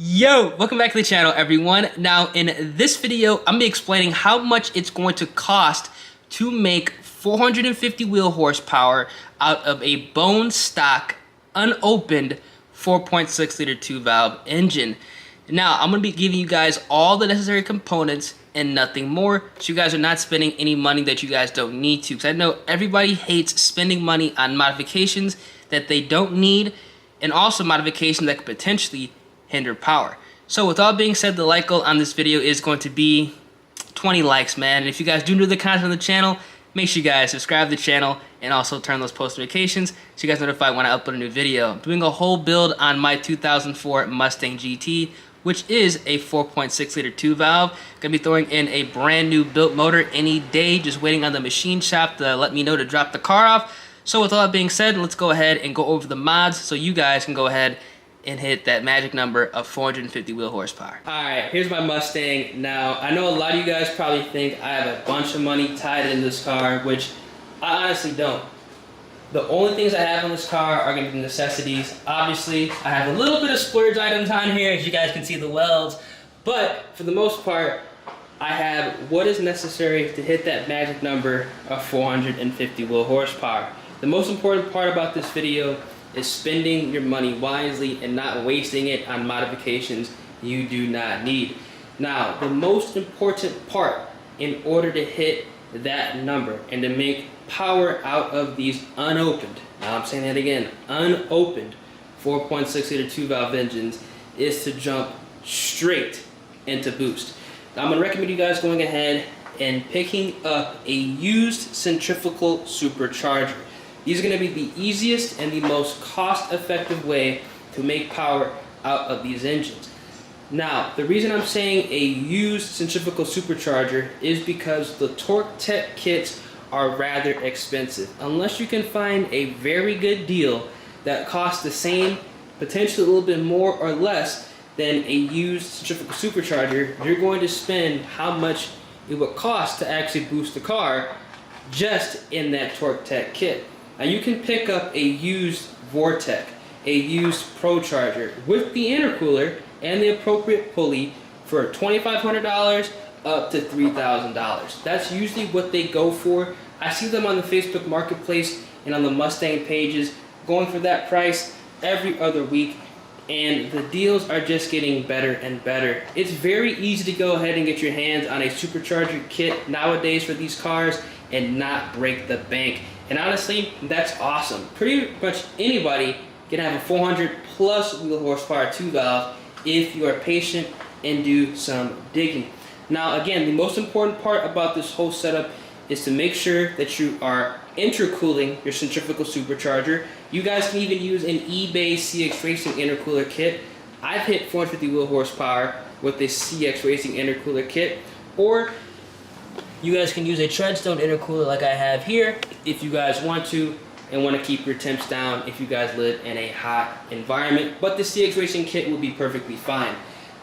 Yo, welcome back to the channel, everyone. Now, in this video, I'm gonna be explaining how much it's going to cost to make 450 wheel horsepower out of a bone stock, unopened 4.6 liter 2-valve engine. Now, I'm gonna be giving you guys all the necessary components and nothing more, so you guys are not spending any money that you guys don't need to. Because I know everybody hates spending money on modifications that they don't need, and also modifications that could potentially hinder power. So with all being said, the like goal on this video is going to be 20 likes, man. And if you guys do enjoy the content on the channel, make sure you guys subscribe to the channel and also turn those post notifications so you guys notified when I upload a new video. I'm doing a whole build on my 2004 Mustang GT, which is a 4.6 liter 2-valve. Gonna be throwing in a brand new built motor any day, just waiting on the machine shop to let me know to drop the car off. So with all that being said, let's go ahead and go over the mods so you guys can go ahead and hit that magic number of 450 wheel horsepower. Alright, here's my Mustang. Now, I know a lot of you guys probably think I have a bunch of money tied in this car, which I honestly don't. The only things I have on this car are going to be necessities. Obviously, I have a little bit of splurge items on here, as you guys can see the welds, but for the most part, I have what is necessary to hit that magic number of 450 wheel horsepower. The most important part about this video is spending your money wisely and not wasting it on modifications you do not need. Now, the most important part in order to hit that number and to make power out of these unopened, now I'm saying that again, unopened 4.6 liter 2-valve engines is to jump straight into boost. Now, I'm going to recommend you guys going ahead and picking up a used centrifugal supercharger. These are going to be the easiest and the most cost-effective way to make power out of these engines. Now, the reason I'm saying a used centrifugal supercharger is because the Vortech kits are rather expensive. Unless you can find a very good deal that costs the same, potentially a little bit more or less than a used centrifugal supercharger, you're going to spend how much it would cost to actually boost the car just in that Vortech kit. Now, you can pick up a used Vortech, a used ProCharger with the intercooler and the appropriate pulley for $2,500 up to $3,000. That's usually what they go for. I see them on the Facebook Marketplace and on the Mustang pages going for that price every other week, and the deals are just getting better and better. It's very easy to go ahead and get your hands on a supercharger kit nowadays for these cars and not break the bank. And honestly, that's awesome. Pretty much anybody can have a 400 plus wheel horsepower 2-valve if you are patient and do some digging. Now, again, the most important part about this whole setup is to make sure that you are intercooling your centrifugal supercharger. You guys can even use an eBay CX Racing intercooler kit. I've hit 450 wheel horsepower with this CX Racing intercooler kit, or you guys can use a Treadstone intercooler like I have here if you guys want to and want to keep your temps down if you guys live in a hot environment. But the CX Racing kit will be perfectly fine.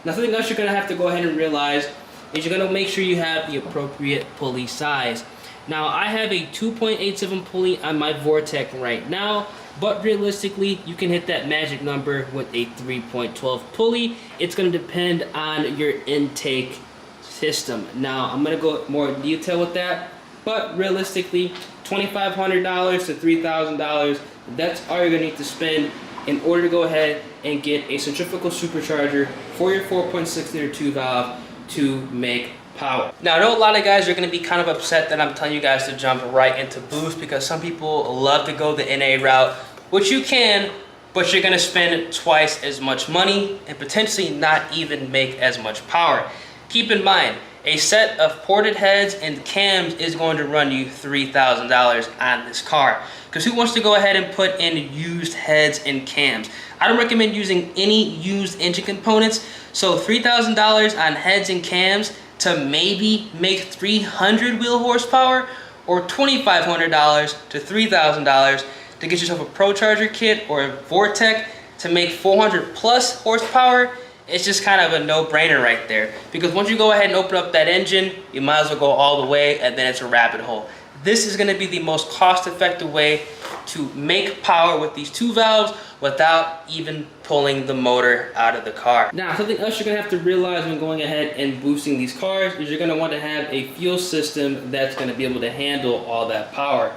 Now, something else you're going to have to go ahead and realize is you're going to make sure you have the appropriate pulley size. Now, I have a 2.87 pulley on my Vortech right now, but realistically, you can hit that magic number with a 3.12 pulley. It's going to depend on your intake system. Now, I'm going to go more in detail with that, but realistically, $2,500 to $3,000, that's all you're going to need to spend in order to go ahead and get a centrifugal supercharger for your 4.6 liter 2-valve to make power. Now, I know a lot of guys are going to be kind of upset that I'm telling you guys to jump right into boost, because some people love to go the NA route, which you can, but you're going to spend twice as much money and potentially not even make as much power. Keep in mind, a set of ported heads and cams is going to run you $3,000 on this car. Because who wants to go ahead and put in used heads and cams? I don't recommend using any used engine components. So $3,000 on heads and cams to maybe make 300 wheel horsepower, or $2,500 to $3,000 to get yourself a ProCharger kit or a Vortech to make 400 plus horsepower. It's just kind of a no-brainer right there, because once you go ahead and open up that engine, you might as well go all the way, and then it's a rabbit hole. this is going to be the most cost-effective way to make power with these two valves without even pulling the motor out of the car. Now, something else you're going to have to realize when going ahead and boosting these cars is you're going to want to have a fuel system that's going to be able to handle all that power.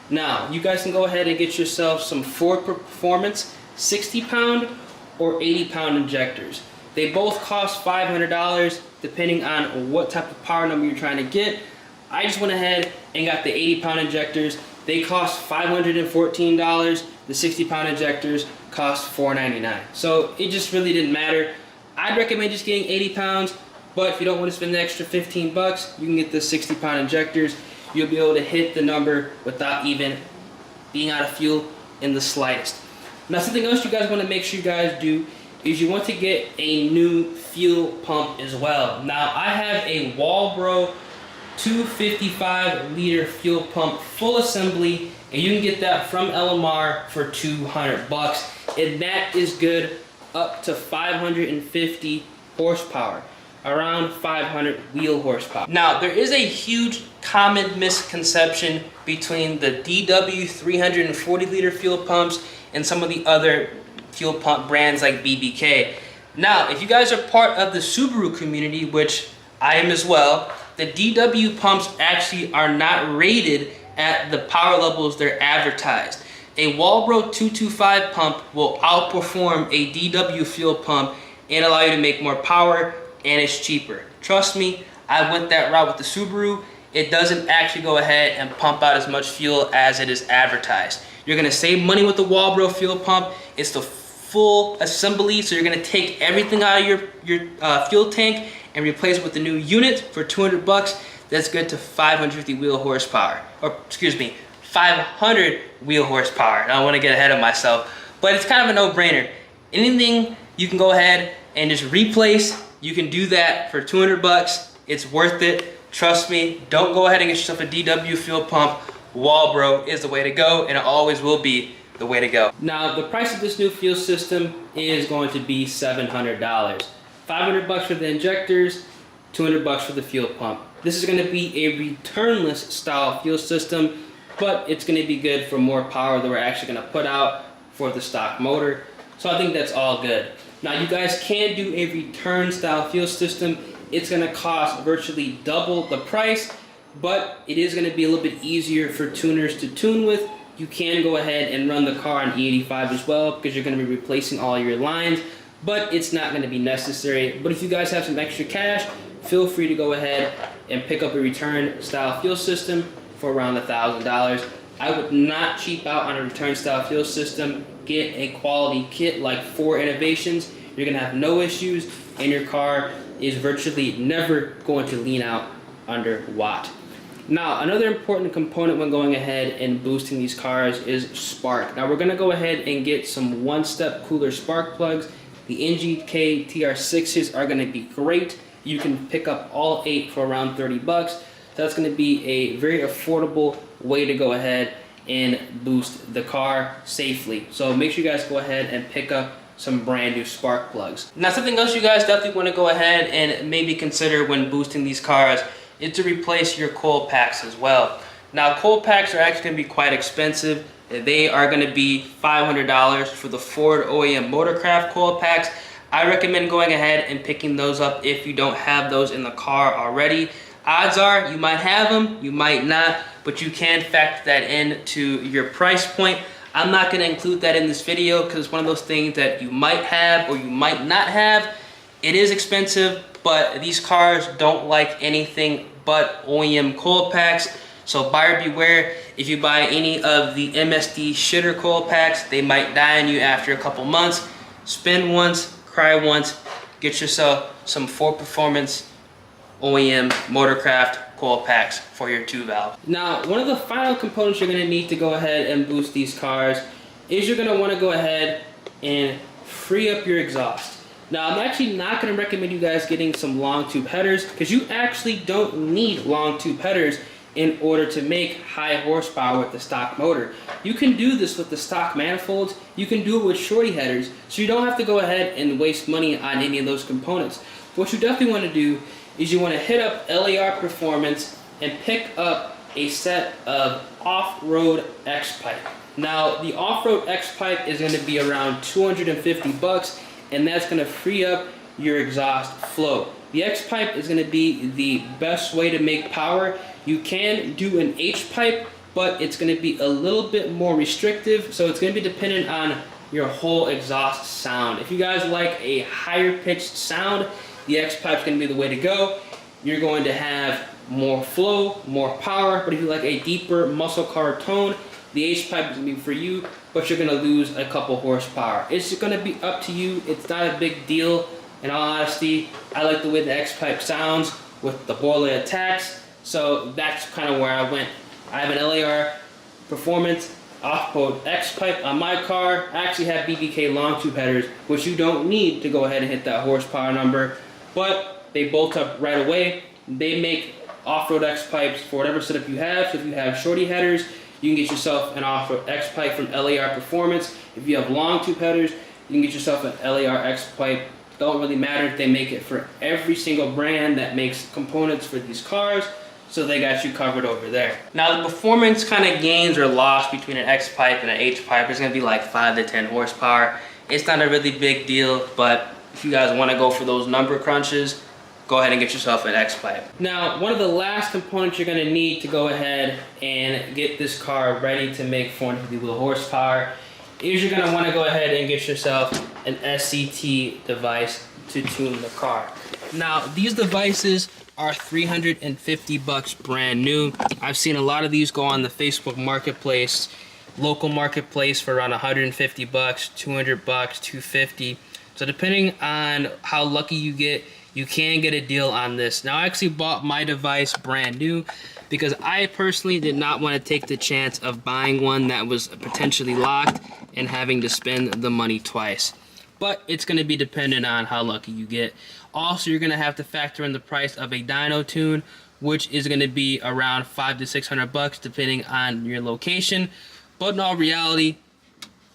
Now, you guys can go ahead and get yourself some Ford Performance 60-pound or 80-pound injectors. They both cost $500 depending on what type of power number you're trying to get. I just went ahead and got the 80-pound injectors. They cost $514. The 60-pound injectors cost $499. So it just really didn't matter. I'd recommend just getting 80 pounds, but if you don't want to spend the extra 15 bucks, you can get the 60-pound injectors. You'll be able to hit the number without even being out of fuel in the slightest. Now, something else you guys want to make sure you guys do is you want to get a new fuel pump as well. Now, I have a Walbro 255-liter fuel pump, full assembly, and you can get that from LMR for 200 bucks, and that is good up to 550 horsepower, around 500 wheel horsepower. Now, there is a huge common misconception between the DW 340-liter fuel pumps and some of the other fuel pump brands like BBK. Now, if you guys are part of the Subaru community, which I am as well, the DW pumps actually are not rated at the power levels they're advertised. A Walbro 225 pump will outperform a DW fuel pump and allow you to make more power, and it's cheaper. Trust me, I went that route with the Subaru. It doesn't actually go ahead and pump out as much fuel as it is advertised. You're gonna save money with the Walbro fuel pump. It's the full assembly, so you're gonna take everything out of your fuel tank and replace it with the new unit for 200 bucks. That's good to 550 wheel horsepower, or excuse me, 500 wheel horsepower. I don't want to get ahead of myself, but it's kind of a no-brainer. Anything you can go ahead and just replace, you can do that for 200 bucks. It's worth it. Trust me, don't go ahead and get yourself a DW fuel pump. Walbro is the way to go, and it always will be the way to go. Now, the price of this new fuel system is going to be $700. 500 bucks for the injectors, 200 bucks for the fuel pump. This is going to be a returnless style fuel system, but it's going to be good for more power that we're actually going to put out for the stock motor. So I think that's all good. Now, you guys can do a return style fuel system. It's going to cost virtually double the price, but it is going to be a little bit easier for tuners to tune with. You can go ahead and run the car on E85 as well, because you're going to be replacing all your lines, but it's not going to be necessary. But if you guys have some extra cash, feel free to go ahead and pick up a return style fuel system for around $1,000. I would not cheap out on a return style fuel system. Get a quality kit like 4 Innovations. You're going to have no issues, and your car is virtually never going to lean out under watt. Now, another important component when going ahead and boosting these cars is spark. Now, we're going to go ahead and get some one-step cooler spark plugs. The NGK TR6s are going to be great. You can pick up all 8 for around 30 bucks. So that's going to be a very affordable way to go ahead and boost the car safely. So make sure you guys go ahead and pick up some brand new spark plugs. Now, something else you guys definitely want to go ahead and maybe consider when boosting these cars is to replace your coil packs as well. Now, coil packs are actually going to be quite expensive. They are going to be $500 for the Ford OEM Motorcraft coil packs. I recommend going ahead and picking those up if you don't have those in the car already. Odds are you might have them, you might not, but you can factor that into your price point. I'm not going to include that in this video because it's one of those things that you might have or you might not have. It is expensive, but these cars don't like anything but OEM coil packs. So buyer beware. If you buy any of the MSD shitter coil packs, they might die on you after a couple months. Spend once, cry once. Get yourself some Ford Performance OEM Motorcraft coil packs for your 2-valve. Now, one of the final components you're going to need to go ahead and boost these cars is you're going to want to go ahead and free up your exhaust. Now, I'm actually not going to recommend you guys getting some long tube headers because you actually don't need long tube headers in order to make high horsepower with the stock motor. You can do this with the stock manifolds. You can do it with shorty headers, so you don't have to go ahead and waste money on any of those components. What you definitely want to do is you want to hit up LAR Performance and pick up a set of off-road X Pipe. Now, the off-road X Pipe is going to be around 250 bucks, and that's going to free up your exhaust flow. The X Pipe is going to be the best way to make power. You can do an H Pipe, but it's going to be a little bit more restrictive, so it's going to be dependent on your whole exhaust sound. If you guys like a higher pitched sound, the X Pipe is going to be the way to go. You're going to have more flow, more power, but if you like a deeper muscle car tone, the H Pipe is going to be for you, but you're going to lose a couple horsepower. It's going to be up to you. It's not a big deal. In all honesty, I like the way the X Pipe sounds with the Borla attacks, so that's kind of where I went. I have an LAR Performance off-road X Pipe on my car. I actually have BBK long tube headers, which you don't need to go ahead and hit that horsepower number, but they bolt up right away. They make off-road X Pipes for whatever setup you have. So if you have shorty headers, you can get yourself an off-road X Pipe from LAR Performance. If you have long tube headers, you can get yourself an LAR X Pipe. Don't really matter if they make it for every single brand that makes components for these cars, so they got you covered over there. Now the performance kind of gains or loss between an X Pipe and an H Pipe is going to be like 5 to 10 horsepower. It's not a really big deal, but if you guys want to go for those number crunches, go ahead and get yourself an X Pipe. Now, one of the last components you're going to need to go ahead and get this car ready to make 450 wheel horsepower is you're going to want to go ahead and get yourself an SCT device to tune the car. Now, these devices are 350 bucks brand new. I've seen a lot of these go on the Facebook marketplace, local marketplace for around 150 bucks, 200 bucks, 250. So depending on how lucky you get, you can get a deal on this. Now, I actually bought my device brand new because I personally did not want to take the chance of buying one that was potentially locked and having to spend the money twice. But it's going to be dependent on how lucky you get. Also, you're going to have to factor in the price of a dyno tune, which is going to be around 500 to 600 bucks depending on your location. But in all reality,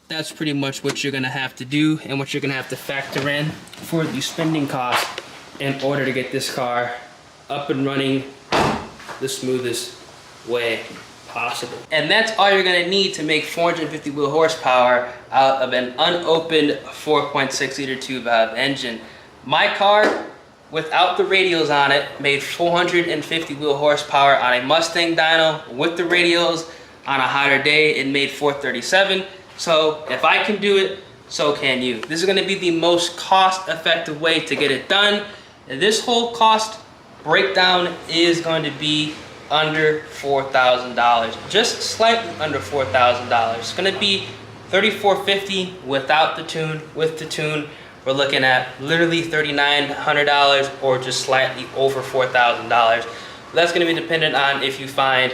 that's pretty much what you're going to have to do and what you're going to have to factor in for the spending cost in order to get this car up and running the smoothest way possible. And that's all you're going to need to make 450 wheel horsepower out of an unopened 4.6 liter 2-valve engine. My car, without the radials on it, made 450 wheel horsepower on a Mustang dyno. With the radials, on a hotter day, it made 437. So if I can do it, so can you. This is going to be the most cost-effective way to get it done. And this whole cost breakdown is going to be under $4,000, just slightly under $4,000. It's going to be $3,450 without the tune. With the tune, we're looking at literally $3,900 or just slightly over $4,000. That's going to be dependent on if you find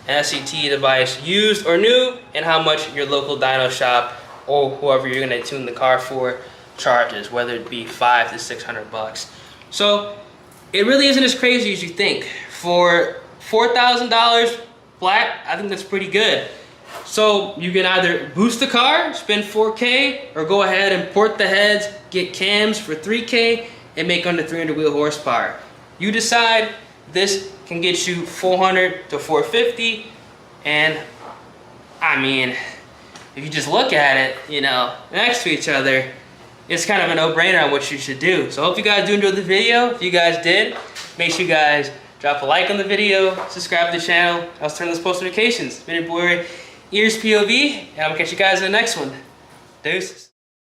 an SCT device used or new and how much your local dyno shop or whoever you're going to tune the car for charges, whether it be 500 to 600 bucks. So it really isn't as crazy as you think. For $4,000 flat, I think that's pretty good. So you can either boost the car, spend $4K, or go ahead and port the heads, get cams for $3K, and make under 300 wheel horsepower. You decide. This can get you 400 to 450, and I mean, if you just look at it, you know, next to each other, it's kind of a no-brainer on what you should do. So I hope you guys do enjoy the video. If you guys did, make sure you guys drop a like on the video, subscribe to the channel, also turn on those post notifications. It's been your boy, Ears POV, and I'm gonna catch you guys in the next one. Deuces.